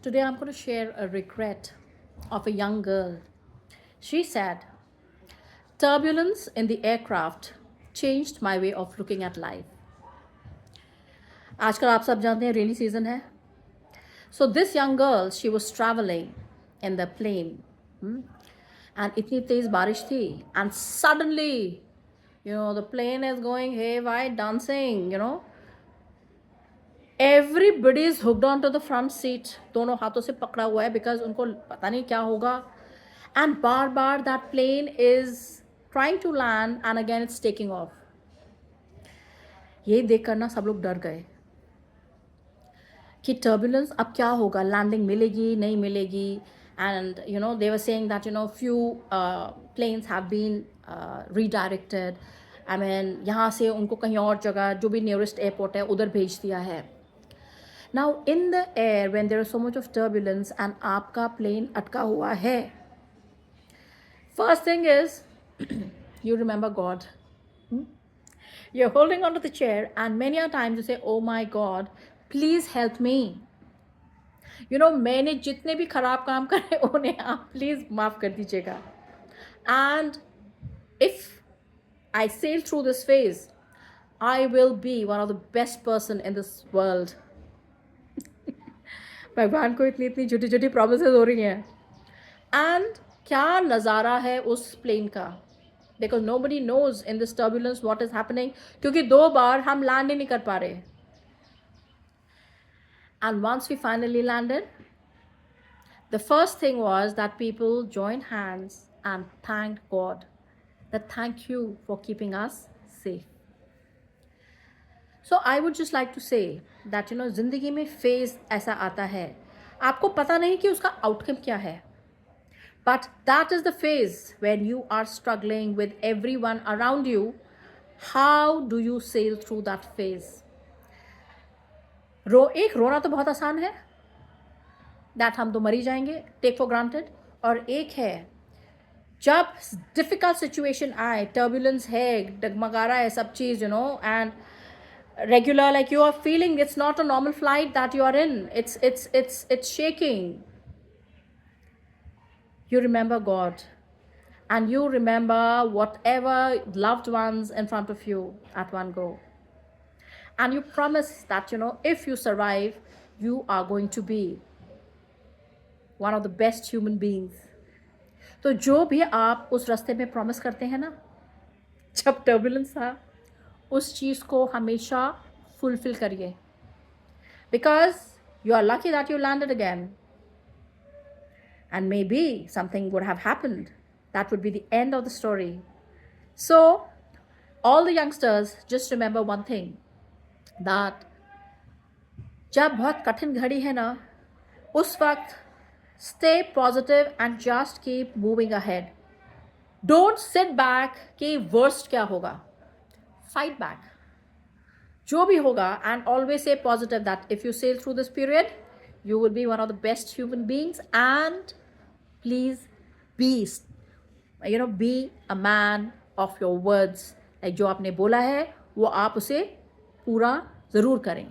Today I'm going to share a regret of a young girl. She said, turbulence in the aircraft changed my way of looking at life. आजकल आप सब जानते हैं rainy season है. So this young girl, she was traveling in the plane. And इतनी तेज बारिश थी. And suddenly, the plane is going haywire, dancing. Everybody is hooked on to the front seat. दोनों हाथों से पकड़ा हुआ है because उनको पता नहीं क्या होगा. And bar bar that plane is trying to land and again it's taking off. ये देखकर ना सब लोग डर गए कि turbulence अब क्या होगा, landing मिलेगी नहीं मिलेगी. And they were saying that few planes have been redirected. I mean यहाँ से उनको कहीं और जगह जो भी nearest airport है उधर भेज दिया है. Now in the air when there is so much of turbulence and आपका plane अटका हुआ है, first thing is you remember God. You're holding onto the chair and many a times you say, oh my God, please help me. मैंने जितने भी खराब काम करे उन्हें आप प्लीज माफ कर दीजिएगा. And if I sail through this phase, I will be one of the best person in this world. भगवान को इतनी इतनी झूठी झूठी प्रॉमिसेस हो रही हैं. एंड क्या नज़ारा है उस प्लेन का, because nobody knows in this turbulence what is happening, क्योंकि 2 बार हम लैंड ही नहीं कर पा रहे. And once we finally landed, the first thing was that people join hands and thanked God that thank you for keeping us safe. So I would just like to say that ज़िंदगी में phase ऐसा आता है, आपको पता नहीं कि उसका आउटकम क्या है, but that is the phase when you are struggling with everyone around you. How do you sail through that phase? एक रोना तो बहुत आसान है, दैट हम तो मर ही जाएंगे, टेक फॉर ग्रांटेड. और एक है जब डिफिकल्ट सिचुएशन आए, टर्बुलेंस है, डगमगा रहा है सब चीज़, and regular, like you are feeling it's not a normal flight that you are in, it's shaking. You remember God and you remember whatever loved ones in front of you at one go, and you promise that if you survive you are going to be one of the best human beings. तो जो भी आप उस रास्ते में promise करते हैं ना, जब टर्बुलेंस था, उस चीज़ को हमेशा फुलफिल करिए, because you are lucky that you landed again, and maybe something would have happened that would be the end of the story. So all the youngsters just remember one thing, that जब बहुत कठिन घड़ी है ना, उस वक्त stay positive and just keep moving ahead. Don't sit back कि worst क्या होगा. Fight back, जो भी होगा, and always say positive that if you sail through this period you will be one of the best human beings. And please be a man of your words. like जो आपने बोला है वो आप उसे पूरा ज़रूर करें.